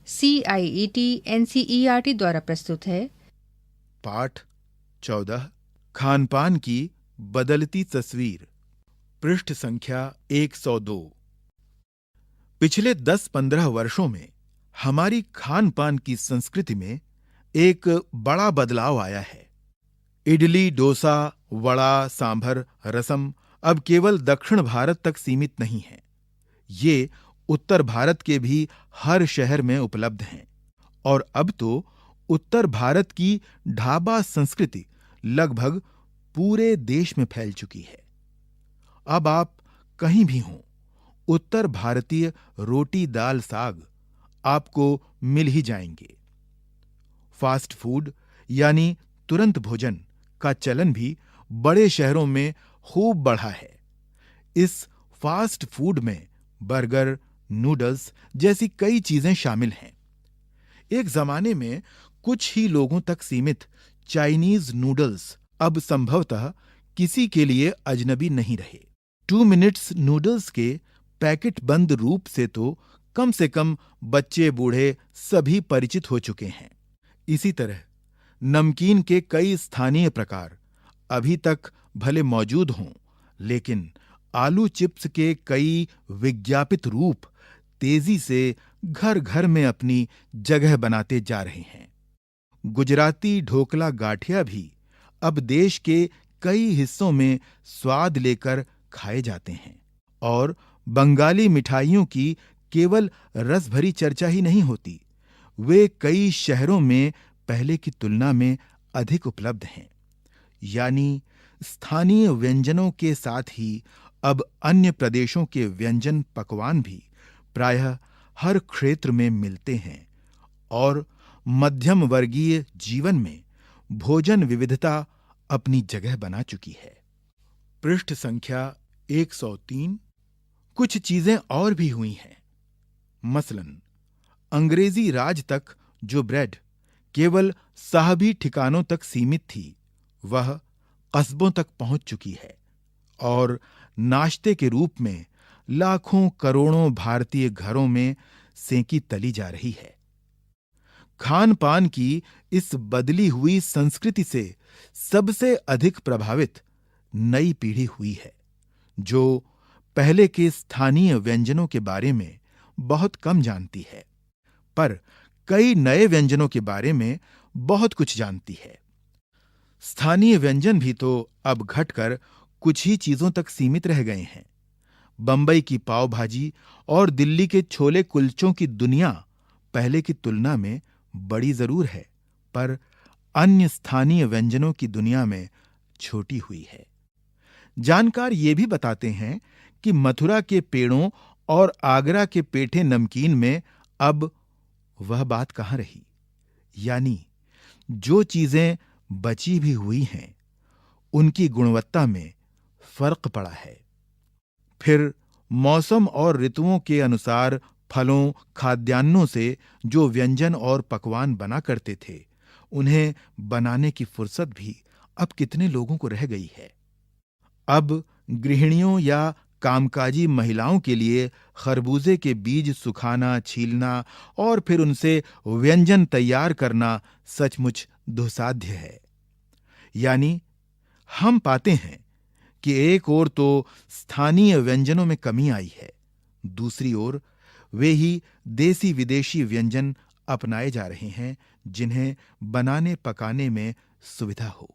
CIET NCERT द्वारा प्रस्तुत है। पाठ 14 खानपान की बदलती तस्वीर। पृष्ठ संख्या 102। पिछले 10-15 वर्षों में हमारी खानपान की संस्कृति में एक बड़ा बदलाव आया है। इडली, डोसा, वड़ा, सांभर, रसम अब केवल दक्षिण भारत तक सीमित नहीं है। ये उत्तर भारत के भी हर शहर में उपलब्ध हैं और अब तो उत्तर भारत की ढाबा संस्कृति लगभग पूरे देश में फैल चुकी है। अब आप कहीं भी हों, उत्तर भारतीय रोटी दाल साग आपको मिल ही जाएंगे। फास्ट फूड यानी तुरंत भोजन का चलन भी बड़े शहरों में खूब बढ़ा है। इस फास्ट फूड में बर्गर, नूडल्स जैसी कई चीजें शामिल हैं। एक जमाने में कुछ ही लोगों तक सीमित चाइनीज नूडल्स अब संभवतः किसी के लिए अजनबी नहीं रहे। 2 मिनट्स नूडल्स के पैकेट बंद रूप से तो कम से कम बच्चे बूढ़े सभी परिचित हो चुके हैं। इसी तरह नमकीन के कई स्थानीय प्रकार अभी तक भले मौजूद हों, लेकिन आलू चिप्स के कई विज्ञापित रूप तेजी से घर घर में अपनी जगह बनाते जा रहे हैं। गुजराती ढोकला गाठिया भी अब देश के कई हिस्सों में स्वाद लेकर खाए जाते हैं और बंगाली मिठाइयों की केवल रस भरी चर्चा ही नहीं होती, वे कई शहरों में पहले की तुलना में अधिक उपलब्ध हैं। यानी स्थानीय व्यंजनों के साथ ही अब अन्य प्रदेशों के व्यंजन पकवान भी प्रायः हर क्षेत्र में मिलते हैं और मध्यम वर्गीय जीवन में भोजन विविधता अपनी जगह बना चुकी है। पृष्ठ संख्या 103। कुछ चीजें और भी हुई हैं। मसलन अंग्रेजी राज तक जो ब्रेड केवल साहबी ठिकानों तक सीमित थी, वह कस्बों तक पहुंच चुकी है और नाश्ते के रूप में लाखों करोड़ों भारतीय घरों में सेंकी तली जा रही है। खान पान की इस बदली हुई संस्कृति से सबसे अधिक प्रभावित नई पीढ़ी हुई है, जो पहले के स्थानीय व्यंजनों के बारे में बहुत कम जानती है, पर कई नए व्यंजनों के बारे में बहुत कुछ जानती है। स्थानीय व्यंजन भी तो अब घटकर कुछ ही चीजों तक सीमित रह गए हैं। बंबई की पाव भाजी और दिल्ली के छोले कुलचों की दुनिया पहले की तुलना में बड़ी जरूर है, पर अन्य स्थानीय व्यंजनों की दुनिया में छोटी हुई है। जानकार ये भी बताते हैं कि मथुरा के पेड़ों और आगरा के पेठे नमकीन में अब वह बात कहां रही। यानी जो चीजें बची भी हुई हैं, उनकी गुणवत्ता में फर्क पड़ा है। फिर मौसम और ऋतुओं के अनुसार फलों, खाद्यान्नों से जो व्यंजन और पकवान बना करते थे, उन्हें बनाने की फुर्सत भी अब कितने लोगों को रह गई है। अब गृहिणियों या कामकाजी महिलाओं के लिए खरबूजे के बीज सुखाना, छीलना और फिर उनसे व्यंजन तैयार करना सचमुच दुस्साध्य है। यानी हम पाते हैं कि एक ओर तो स्थानीय व्यंजनों में कमी आई है, दूसरी ओर वे ही देसी विदेशी व्यंजन अपनाए जा रहे हैं जिन्हें बनाने पकाने में सुविधा हो।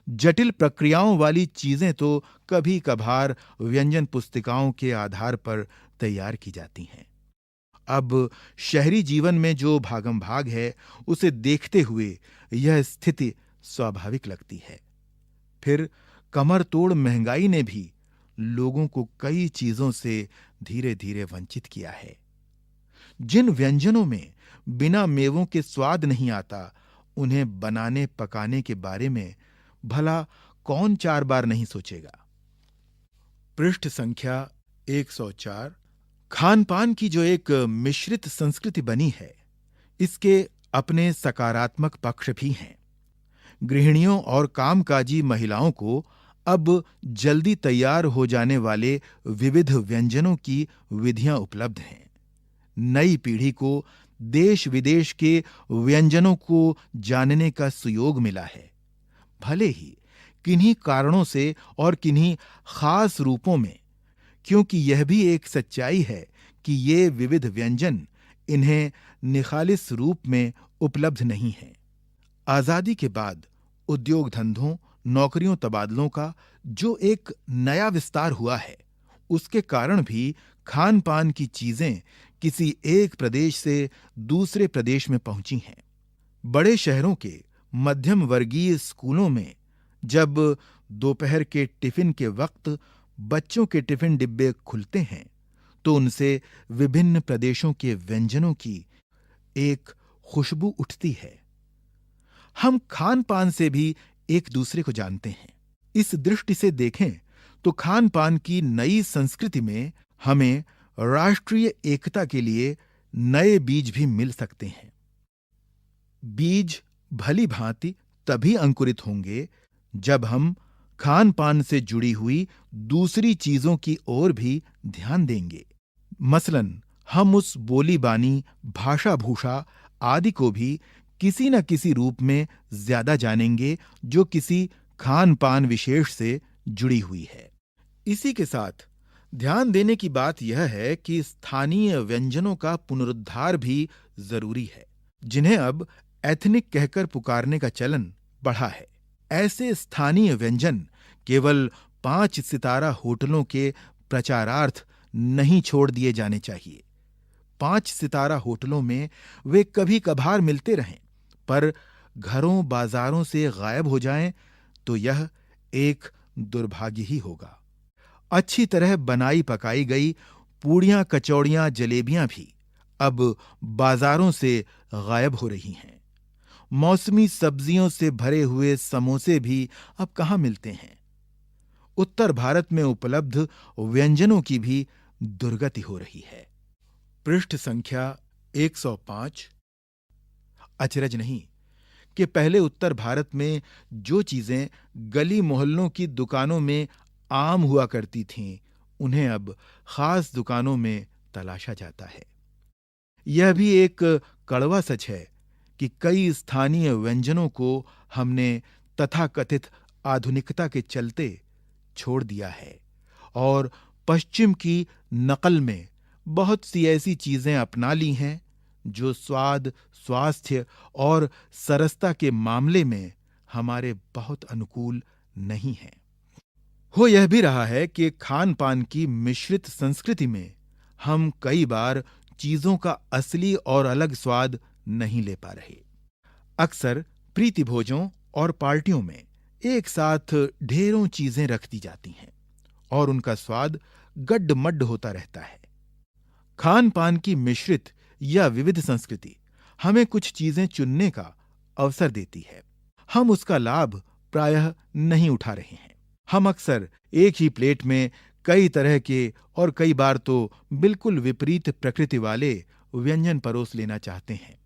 जटिल प्रक्रियाओं वाली चीजें तो कभी कभार व्यंजन पुस्तिकाओं के आधार पर तैयार की जाती हैं। अब शहरी जीवन में जो भागम भाग है, उसे देखते हुए यह स्थिति स्वाभाविक लगती है। फिर कमर तोड़ महंगाई ने भी लोगों को कई चीजों से धीरे धीरे वंचित किया है। जिन व्यंजनों में बिना मेवों के स्वाद नहीं आता, उन्हें बनाने पकाने के बारे में भला कौन 4 बार नहीं सोचेगा। पृष्ठ संख्या 104। खान पान की जो एक मिश्रित संस्कृति बनी है, इसके अपने सकारात्मक पक्ष भी हैं। गृहिणियों और कामकाजी महिलाओं को अब जल्दी तैयार हो जाने वाले विविध व्यंजनों की विधियां उपलब्ध हैं। नई पीढ़ी को देश विदेश के व्यंजनों को जानने का सुयोग मिला है। भले ही किन्हीं कारणों से और किन्हीं खास रूपों में, क्योंकि यह भी एक सच्चाई है कि ये विविध व्यंजन इन्हें निखालिस रूप में उपलब्ध नहीं हैं। आजादी के बाद उद्योग धंधों, नौकरियों, तबादलों का जो एक नया विस्तार हुआ है, उसके कारण भी खान पान की चीजें किसी एक प्रदेश से दूसरे प्रदेश में पहुंची हैं। बड़े शहरों के मध्यम वर्गीय स्कूलों में जब दोपहर के टिफिन के वक्त बच्चों के टिफिन डिब्बे खुलते हैं, तो उनसे विभिन्न प्रदेशों के व्यंजनों की एक खुशबू उठती है। हम खान पान से भी एक दूसरे को जानते हैं। इस दृष्टि से देखें तो खान पान की नई संस्कृति में हमें राष्ट्रीय एकता के लिए नए बीज भी मिल सकते हैं। बीज भली भांति तभी अंकुरित होंगे जब हम खान पान से जुड़ी हुई दूसरी चीजों की ओर भी ध्यान देंगे। मसलन हम उस बोली बानी, भाषा भूषा आदि को भी किसी न किसी रूप में ज्यादा जानेंगे जो किसी खान पान विशेष से जुड़ी हुई है। इसी के साथ ध्यान देने की बात यह है कि स्थानीय व्यंजनों का पुनरुद्धार भी जरूरी है, जिन्हें अब एथनिक कहकर पुकारने का चलन बढ़ा है। ऐसे स्थानीय व्यंजन केवल 5 सितारा होटलों के प्रचारार्थ नहीं छोड़ दिए जाने चाहिए। 5 सितारा होटलों में वे कभी कभार मिलते रहें, पर घरों बाजारों से गायब हो जाएं तो यह एक दुर्भाग्य ही होगा। अच्छी तरह बनाई पकाई गई पूड़ियां, कचौड़ियां, जलेबियां भी अब बाजारों से गायब हो रही हैं। मौसमी सब्जियों से भरे हुए समोसे भी अब कहाँ मिलते हैं। उत्तर भारत में उपलब्ध व्यंजनों की भी दुर्गति हो रही है। पृष्ठ संख्या 105। अचरज नहीं कि पहले उत्तर भारत में जो चीजें गली मोहल्लों की दुकानों में आम हुआ करती थीं, उन्हें अब खास दुकानों में तलाशा जाता है। यह भी एक कड़वा सच है कि कई स्थानीय व्यंजनों को हमने तथाकथित आधुनिकता के चलते छोड़ दिया है और पश्चिम की नकल में बहुत सी ऐसी चीजें अपना ली हैं जो स्वाद, स्वास्थ्य और सरसता के मामले में हमारे बहुत अनुकूल नहीं हैं। हो यह भी रहा है कि खान पान की मिश्रित संस्कृति में हम कई बार चीजों का असली और अलग स्वाद नहीं ले पा रहे। अक्सर प्रीति भोजों और पार्टियों में एक साथ ढेरों चीजें रख दी जाती हैं और उनका स्वाद गड्ड-मड्ड होता रहता है। खान पान की मिश्रित या विविध संस्कृति हमें कुछ चीजें चुनने का अवसर देती है। हम उसका लाभ प्रायः नहीं उठा रहे हैं। हम अक्सर एक ही प्लेट में कई तरह के और कई बार तो बिल्कुल विपरीत प्रकृति वाले व्यंजन परोस लेना चाहते हैं।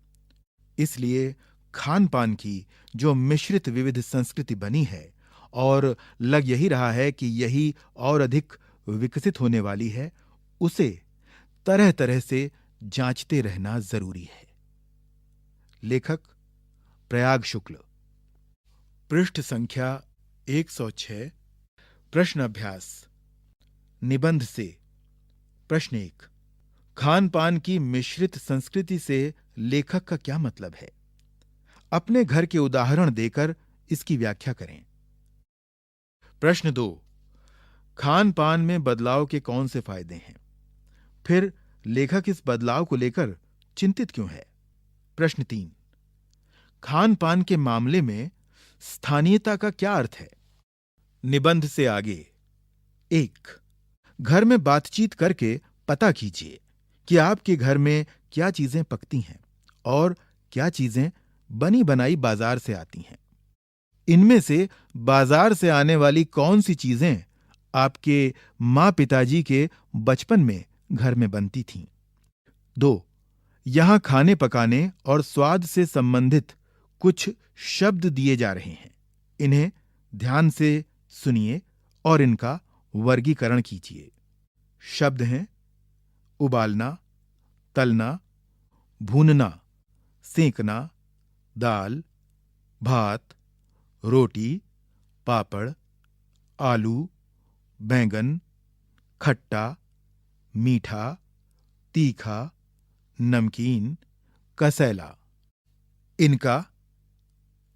इसलिए खान पान की जो मिश्रित विविध संस्कृति बनी है और लग यही रहा है कि यही और अधिक विकसित होने वाली है, उसे तरह तरह से जांचते रहना जरूरी है। लेखक प्रयाग शुक्ल। पृष्ठ संख्या 106। प्रश्न अभ्यास। निबंध से प्रश्न 1। खान पान की मिश्रित संस्कृति से लेखक का क्या मतलब है? अपने घर के उदाहरण देकर इसकी व्याख्या करें। प्रश्न 2। खान पान में बदलाव के कौन से फायदे हैं? फिर लेखक इस बदलाव को लेकर चिंतित क्यों है? प्रश्न 3। खान पान के मामले में स्थानीयता का क्या अर्थ है? निबंध से आगे। 1। घर में बातचीत करके पता कीजिए कि आपके घर में क्या चीजें पकती हैं और क्या चीजें बनी बनाई बाजार से आती हैं। इनमें से बाजार से आने वाली कौन सी चीजें आपके माँ पिताजी के बचपन में घर में बनती थीं। 2। यहां खाने पकाने और स्वाद से संबंधित कुछ शब्द दिए जा रहे हैं। इन्हें ध्यान से सुनिए और इनका वर्गीकरण कीजिए। शब्द हैं उबालना, तलना, भूनना, सेंकना, दाल, भात, रोटी, पापड़, आलू, बैंगन, खट्टा, मीठा, तीखा, नमकीन, कसैला। इनका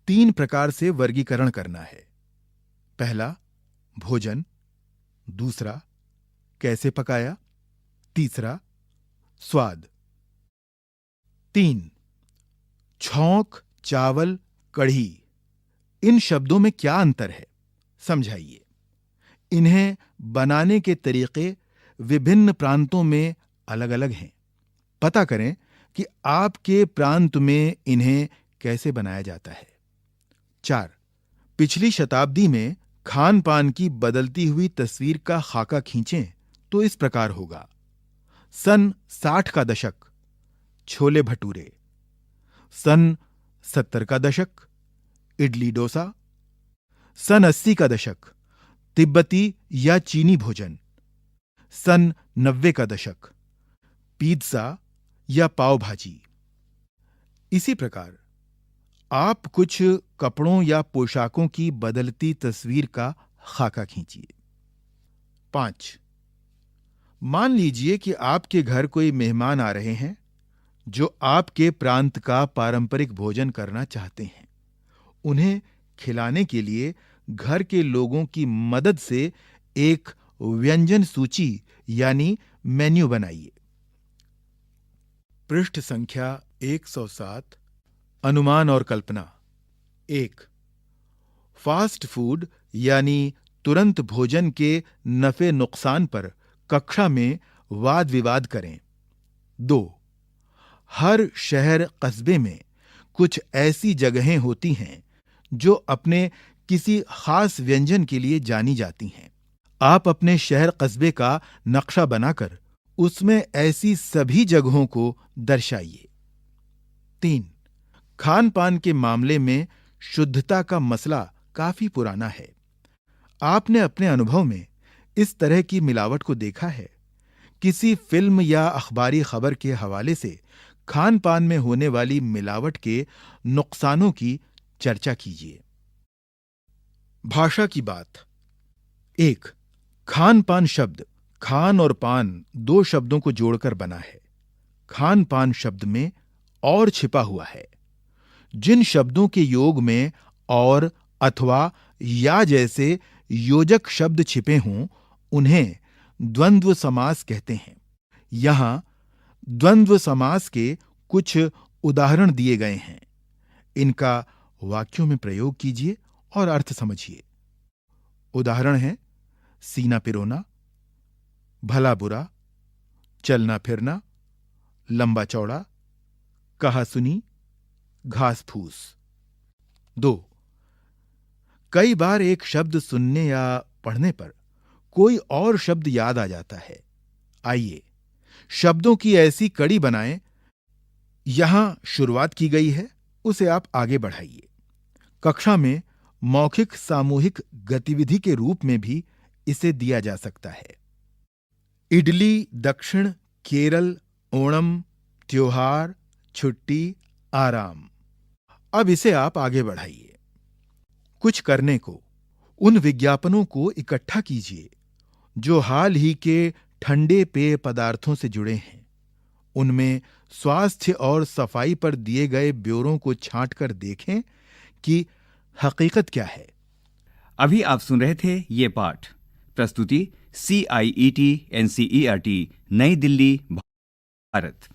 3 प्रकार से वर्गीकरण करना है। पहला, भोजन। दूसरा, कैसे पकाया। तीसरा, स्वाद। 3, छौंक, चावल, कढ़ी। इन शब्दों में क्या अंतर है, समझाइए। इन्हें बनाने के तरीके विभिन्न प्रांतों में अलग अलग हैं। पता करें कि आपके प्रांत में इन्हें कैसे बनाया जाता है। 4, पिछली शताब्दी में खान पान की बदलती हुई तस्वीर का खाका खींचें तो इस प्रकार होगा। सन 60 का दशक, छोले भटूरे। सन 70 का दशक, इडली डोसा। सन 80 का दशक, तिब्बती या चीनी भोजन। सन 90 का दशक, पिज्जा या पाव भाजी। इसी प्रकार आप कुछ कपड़ों या पोशाकों की बदलती तस्वीर का खाका खींचिए। 5, मान लीजिए कि आपके घर कोई मेहमान आ रहे हैं जो आपके प्रांत का पारंपरिक भोजन करना चाहते हैं। उन्हें खिलाने के लिए घर के लोगों की मदद से एक व्यंजन सूची यानी मेन्यू बनाइए। पृष्ठ संख्या 107, अनुमान और कल्पना। 1, फास्ट फूड यानी तुरंत भोजन के नफे नुकसान पर कक्षा में वाद विवाद करें। 2, हर शहर कस्बे में कुछ ऐसी जगहें होती हैं जो अपने किसी खास व्यंजन के लिए जानी जाती हैं। आप अपने शहर कस्बे का नक्शा बनाकर उसमें ऐसी सभी जगहों को दर्शाइए। 3, खान पान के मामले में शुद्धता का मसला काफी पुराना है। आपने अपने अनुभव में इस तरह की मिलावट को देखा है। किसी फिल्म या अखबारी खबर के हवाले से खान पान में होने वाली मिलावट के नुकसानों की चर्चा कीजिए। भाषा की बात। 1, खान पान शब्द खान और पान 2 शब्दों को जोड़कर बना है। खान पान शब्द में और छिपा हुआ है। जिन शब्दों के योग में और, अथवा, या जैसे योजक शब्द छिपे हों उन्हें द्वंद्व समास कहते हैं। यहां द्वंद्व समास के कुछ उदाहरण दिए गए हैं। इनका वाक्यों में प्रयोग कीजिए और अर्थ समझिए। उदाहरण है सीना पिरोना, भला बुरा, चलना फिरना, लंबा चौड़ा, कहा सुनी, घास फूस। 2, कई बार एक शब्द सुनने या पढ़ने पर कोई और शब्द याद आ जाता है। आइए शब्दों की ऐसी कड़ी बनाएं। यहां शुरुआत की गई है, उसे आप आगे बढ़ाइए। कक्षा में मौखिक सामूहिक गतिविधि के रूप में भी इसे दिया जा सकता है। इडली दक्षिण, केरल, ओणम, त्योहार, छुट्टी, आराम। अब इसे आप आगे बढ़ाइए। कुछ करने को, उन विज्ञापनों को इकट्ठा कीजिए जो हाल ही के ठंडे पेय पदार्थों से जुड़े हैं। उनमें स्वास्थ्य और सफाई पर दिए गए ब्यौरों को छांटकर देखें कि हकीकत क्या है। अभी आप सुन रहे थे ये पाठ। प्रस्तुति CIET NCERT, नई दिल्ली, भारत।